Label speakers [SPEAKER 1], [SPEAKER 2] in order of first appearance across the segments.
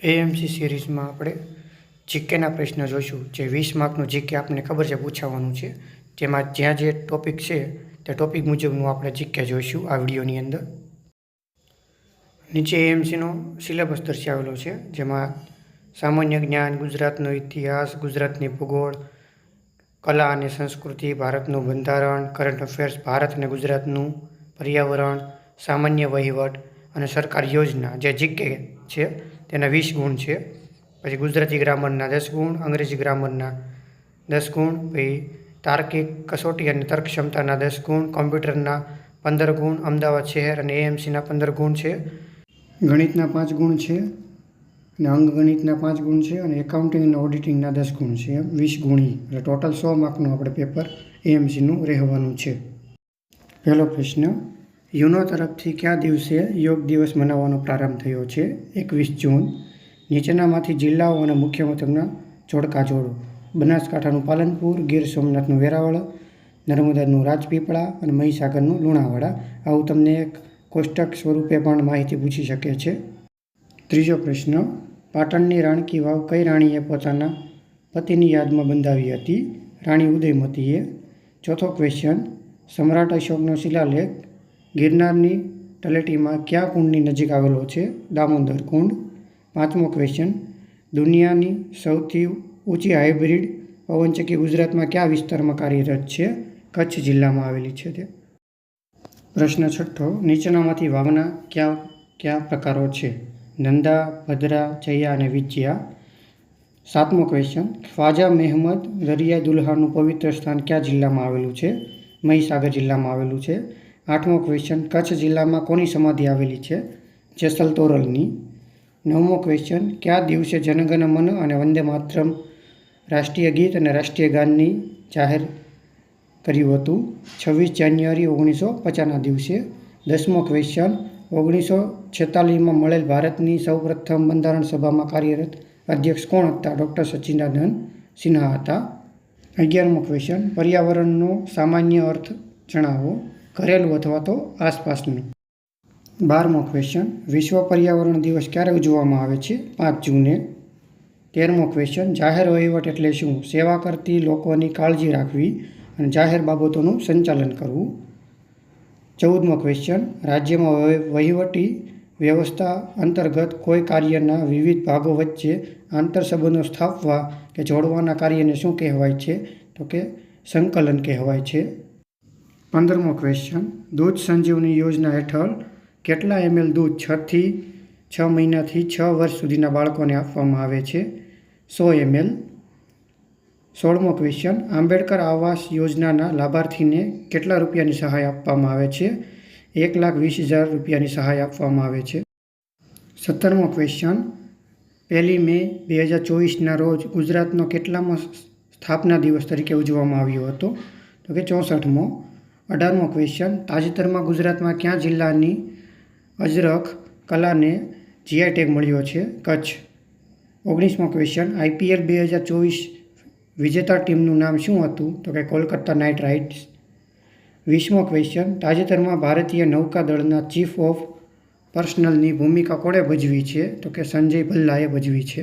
[SPEAKER 1] AMC સિરીઝમાં આપણે જીકેના પ્રશ્ન જોઈશું. જે 20 માર્કનું જીકે આપણને ખબર છે પૂછાવાનું છે. જેમાં જ્યાં જે ટોપિક છે તે ટોપિક મુજબનું આપણે જીકે જોઈશું આ વિડીયોની અંદર. નીચે એએમસીનો સિલેબસ દર્શાવેલો છે, જેમાં સામાન્ય જ્ઞાન, ગુજરાતનો ઇતિહાસ, ગુજરાતની ભૂગોળ, કલા અને સંસ્કૃતિ, ભારતનું બંધારણ, કરંટ અફેર્સ, ભારત અને ગુજરાતનું પર્યાવરણ, સામાન્ય વહીવટ અને સરકાર યોજના. જે જીકે છે તેના 20 ગુણ છે. પછી ગુજરાતી ગ્રામરના 10 ગુણ, અંગ્રેજી ગ્રામરના 10 ગુણ, પછી તાર્કિક, કસોટી અને તર્ક ક્ષમતાના 10 ગુણ, કોમ્પ્યુટરના 15 ગુણ, અમદાવાદ શહેર અને એએમસીના 15 ગુણ છે, ગણિતના 5 ગુણ છે અને અંકગણિતના 5 ગુણ છે અને એકાઉન્ટિંગ અને ઓડિટિંગના 10 ગુણ છે. એમ 20 ગુણી એટલે ટોટલ 100 માર્કનું આપણે પેપર એએમસીનું રહેવાનું છે. પહેલો પ્રશ્ન, યુનો તરફથી કયા દિવસે યોગ દિવસ મનાવવાનો પ્રારંભ થયો છે? 21 જૂન. નીચેનામાંથી જિલ્લાઓ અને મુખ્ય મથકના જોડકા જોડો. બનાસકાંઠાનું પાલનપુર, ગીર સોમનાથનું વેરાવળ, નર્મદાનું રાજપીપળા અને મહીસાગરનું લુણાવાડા. આવું તમને એક કોષ્ટક સ્વરૂપે પણ માહિતી પૂછી શકે છે. ત્રીજો પ્રશ્ન, પાટણની રાણકી વાવ કઈ રાણીએ પોતાના પતિની યાદમાં બંધાવી હતી? રાણી ઉદયમતીએ. ચોથો ક્વેશ્ચન, સમ્રાટ અશોકનો શિલાલેખ ગિરનારની તળેટીમાં કયા કુંડની નજીક આવેલો છે? દામોદર કુંડ. પાંચમો ક્વેશ્ચન, દુનિયાની સૌથી ઊંચી હાઇબ્રિડ પવનચક્કી ગુજરાતમાં કયા વિસ્તારમાં કાર્યરત છે? કચ્છ જિલ્લામાં આવેલી છે તે. પ્રશ્ન છઠ્ઠો, નીચેનામાંથી વાવના કયા પ્રકારો છે? નંદા, ભદ્રા, જયા અને વિજયા. સાતમો ક્વેશ્ચન, ખ્વાજા મહેમદ દરિયા દુલ્હાનું પવિત્ર સ્થાન કયા જિલ્લામાં આવેલું છે? મહીસાગર જિલ્લામાં આવેલું છે. આઠમો ક્વેશ્ચન, કચ્છ જિલ્લામાં કોની સમાધિ આવેલી છે? જેસલ તોરલની. નવમો ક્વેશ્ચન, કયા દિવસે જનગણ મન અને વંદે માતરમ રાષ્ટ્રીય ગીત અને રાષ્ટ્રીય ગાનની જાહેર કર્યું હતું? 26 જાન્યુઆરી 1950ના દિવસે. 10મો ક્વેશ્ચન, 1946માં મળેલ ભારતની સૌપ્રથમ બંધારણ સભામાં કાર્યરત અધ્યક્ષ કોણ હતા? ડૉક્ટર સચ્ચિદાનંદ સિન્હા હતા. 11મો ક્વેશ્ચન, પર્યાવરણનો સામાન્ય અર્થ જણાવો. ઘરેલું અથવા તો આસપાસનું. 12મો ક્વેશ્ચન, વિશ્વ પર્યાવરણ દિવસ ક્યારે ઉજવવામાં આવે છે? 5 જૂને. 13મો ક્વેશ્ચન, જાહેર વહીવટ એટલે શું? સેવા કરતી લોકોની કાળજી રાખવી અને જાહેર બાબતોનું સંચાલન કરવું. 14મો ક્વેશ્ચન, રાજ્યમાં વહીવટી વ્યવસ્થા અંતર્ગત કોઈ કાર્યના વિવિધ ભાગો વચ્ચે આંતરસંબંધો સ્થાપવા કે જોડવાના કાર્યને શું કહેવાય છે? તો કે સંકલન કહેવાય છે. 15મો ક્વેશ્ચન, દૂધ સંજીવની યોજના હેઠળ કેટલા ml દૂધ 6 મહિનાથી 6 વર્ષ સુધીના બાળકોને આપવામાં આવે છે? 100 ml. 16મો ક્વેશ્ચન, આંબેડકર આવાસ યોજનાના લાભાર્થીને કેટલા રૂપિયાની સહાય આપવામાં આવે છે? 1,20,000 રૂપિયાની સહાય આપવામાં આવે છે. 17મો ક્વેશ્ચન, 1 મે 2024ના રોજ ગુજરાતનો કેટલામો સ્થાપના દિવસ તરીકે ઉજવવામાં આવ્યો હતો? તો કે 64મો. 18મો ક્વેશ્ચન, તાજેતરમાં ગુજરાતમાં કયા જિલ્લાની અજરખ કલાને જીઆઈ ટેગ મળ્યો છે? કચ્છ. 19મો ક્વેશ્ચન, IPL 2024 વિજેતા ટીમનું નામ શું હતું? તો કે કોલકાતા નાઇટ રાઇડર્સ. 20મો ક્વેશ્ચન, તાજેતરમાં ભારતીય નૌકાદળના ચીફ ઓફ પર્સનલની ભૂમિકા કોણે ભજવી છે? તો કે સંજય ભલ્લાએ ભજવી છે.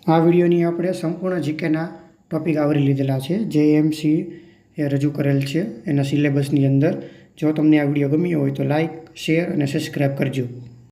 [SPEAKER 1] આ વિડીયોની આપણે સંપૂર્ણ જીકેના ટોપિક આવરી લીધેલા છે, જે એએમસી એ રજૂ કરેલ છે એના સિલેબસની અંદર. જો તમને આ વિડીયો ગમ્યો હોય તો લાઇક, શેર અને સબસ્ક્રાઈબ કરજો.